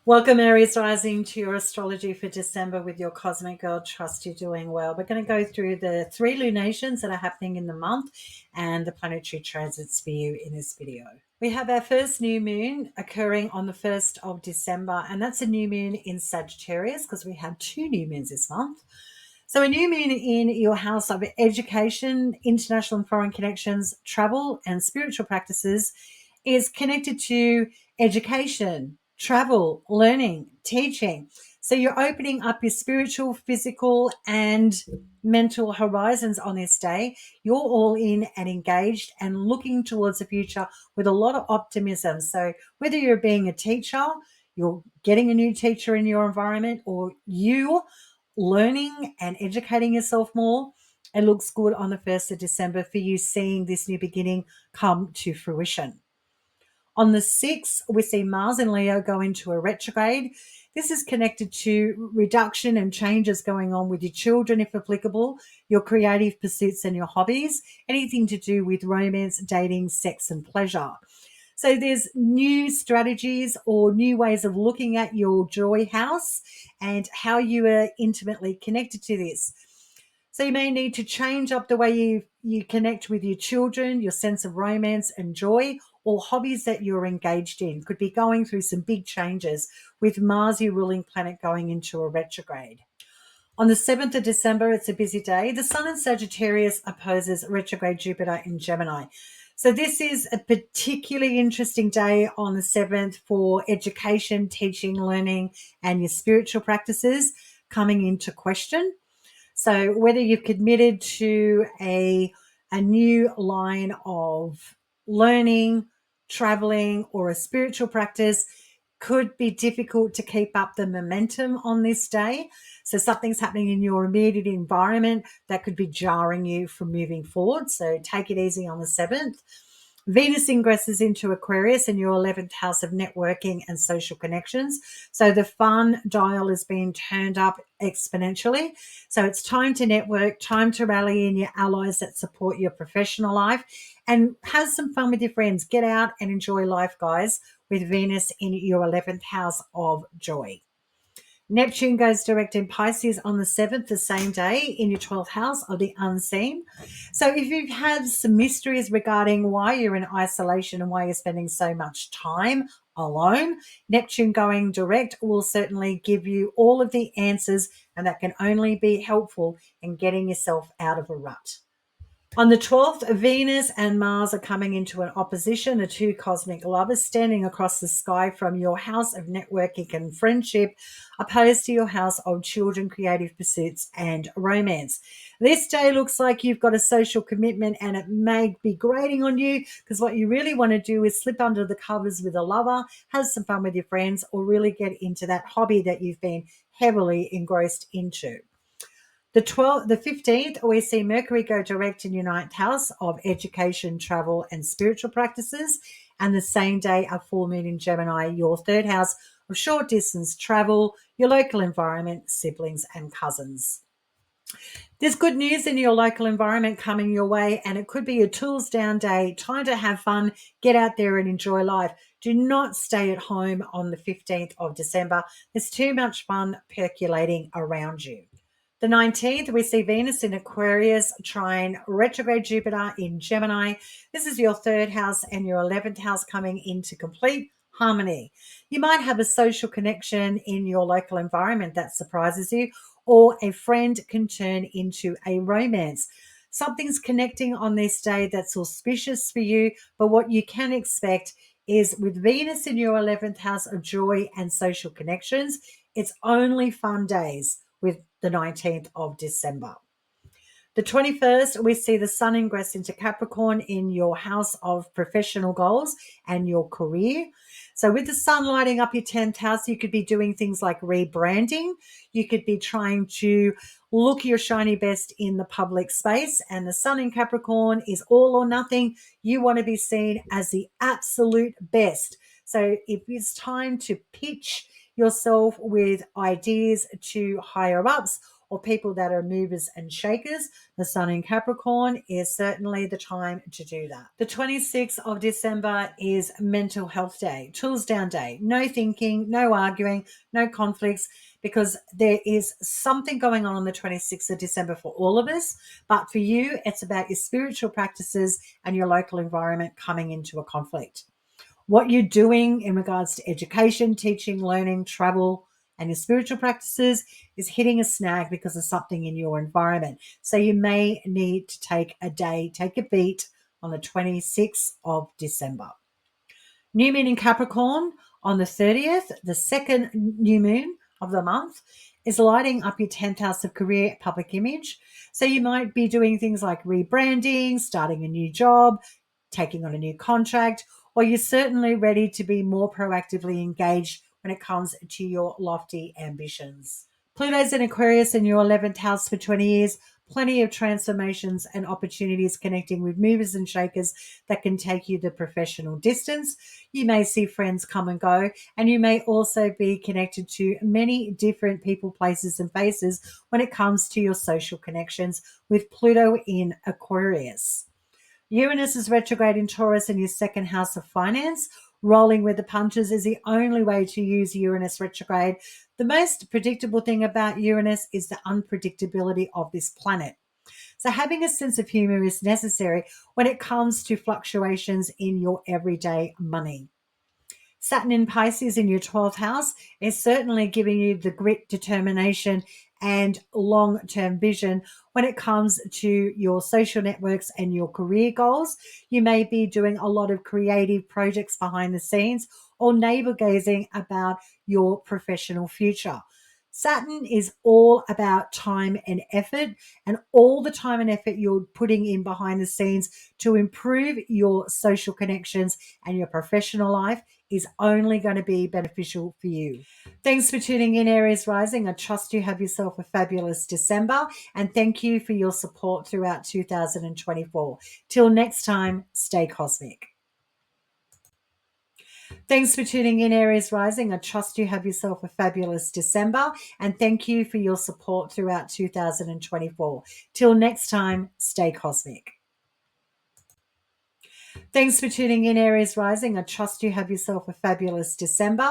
Welcome, Aries rising, to your astrology for December with your Cosmic Girl. Trust you're doing well. We're going to go through the three lunations that are happening in the month and the planetary transits for you in this video. We have our first new moon occurring on the 1st of December, and that's a new moon in Sagittarius because we have two new moons this month. So, a new moon in your house of education, international and foreign connections, travel, and spiritual practices is connected to education, travel, learning, teaching. So, you're opening up your spiritual, physical, and mental horizons on this day. You're all in and engaged and looking towards the future with a lot of optimism. So, whether you're being a teacher, you're getting a new teacher in your environment, or you learning and educating yourself more, it looks good on the 1st of December for you seeing this new beginning come to fruition. On the 6th, we see Mars and Leo go into a retrograde. This is connected to reduction and changes going on with your children, if applicable, your creative pursuits and your hobbies, anything to do with romance, dating, sex, and pleasure. So there's new strategies or new ways of looking at your joy house and how you are intimately connected to this. So you may need to change up the way you connect with your children, your sense of romance and joy, or hobbies that you're engaged in. Could be going through some big changes with Mars, your ruling planet, going into a retrograde. On the 7th of December, it's a busy day. The Sun in Sagittarius opposes retrograde Jupiter in Gemini. So this is a particularly interesting day on the 7th for education, teaching, learning, and your spiritual practices coming into question. So whether you've committed to a new line of learning, traveling, or a spiritual practice, could be difficult to keep up the momentum on this day. So something's happening in your immediate environment that could be jarring you from moving forward. So take it easy on the 7th. Venus ingresses into Aquarius in your 11th house of networking and social connections. So the fun dial is being turned up exponentially. So it's time to network, time to rally in your allies that support your professional life, and have some fun with your friends. Get out and enjoy life, guys, with Venus in your 11th house of joy. Neptune goes direct in Pisces on the 7th, the same day, in your 12th house of the unseen. So if you've had some mysteries regarding why you're in isolation and why you're spending so much time alone, Neptune going direct will certainly give you all of the answers, and that can only be helpful in getting yourself out of a rut. On the 12th, Venus and Mars are coming into an opposition, the two cosmic lovers standing across the sky from your house of networking and friendship, opposed to your house of children, creative pursuits, and romance. This day looks like you've got a social commitment, and it may be grating on you because what you really want to do is slip under the covers with a lover, have some fun with your friends, or really get into that hobby that you've been heavily engrossed into. The 15th, we see Mercury go direct in your 9th house of education, travel, and spiritual practices. And the same day, a full moon in Gemini, your 3rd house of short distance travel, your local environment, siblings, and cousins. There's good news in your local environment coming your way, and it could be a tools down day, time to have fun, get out there and enjoy life. Do not stay at home on the 15th of December. There's too much fun percolating around you. The 19th, we see Venus in Aquarius trine retrograde Jupiter in Gemini. This is your 3rd house and your 11th house coming into complete harmony. You might have a social connection in your local environment that surprises you, or a friend can turn into a romance. Something's connecting on this day that's auspicious for you, but what you can expect is with Venus in your 11th house of joy and social connections, it's only fun days with the 19th of December. The 21st, we see the Sun ingress into Capricorn in your house of professional goals and your career. So with the Sun lighting up your 10th house, you could be doing things like rebranding. You could be trying to look your shiny best in the public space. And the Sun in Capricorn is all or nothing. You want to be seen as the absolute best. So if it's time to pitch yourself with ideas to higher ups, or people that are movers and shakers, the Sun in Capricorn is certainly the time to do that. The 26th of December is Mental Health Day, Tools Down Day. No thinking, no arguing, no conflicts, because there is something going on the 26th of December for all of us. But for you, it's about your spiritual practices and your local environment coming into a conflict. What you're doing in regards to education, teaching, learning, travel, and your spiritual practices is hitting a snag because of something in your environment. So you may need to take a day, take a beat on the 26th of December. New moon in Capricorn on the 30th, the second new moon of the month, is lighting up your 10th house of career, public image. So you might be doing things like rebranding, starting a new job, taking on a new contract, or you're certainly ready to be more proactively engaged when it comes to your lofty ambitions. Pluto's in Aquarius in your 11th house for 20 years. Plenty of transformations and opportunities connecting with movers and shakers that can take you the professional distance. You may see friends come and go, and you may also be connected to many different people, places, and faces when it comes to your social connections with Pluto in Aquarius. Uranus is retrograde in Taurus in your second house of finance. Rolling with the punches is the only way to use Uranus retrograde. The most predictable thing about Uranus is the unpredictability of this planet. So having a sense of humor is necessary when it comes to fluctuations in your everyday money. Saturn in Pisces in your 12th house is certainly giving you the grit, determination, and long-term vision when it comes to your social networks and your career goals. You may be doing a lot of creative projects behind the scenes or navel gazing about your professional future. Saturn is all about time and effort, and all the time and effort you're putting in behind the scenes to improve your social connections and your professional life is only going to be beneficial for you. Thanks for tuning in, Aries Rising. I trust you have yourself a fabulous December, and thank you for your support throughout 2024. Till next time, stay cosmic. Thanks for tuning in, Aries Rising. I trust you have yourself a fabulous December, and thank you for your support throughout 2024. Till next time, stay cosmic. Thanks for tuning in, Aries Rising. I trust you have yourself a fabulous December,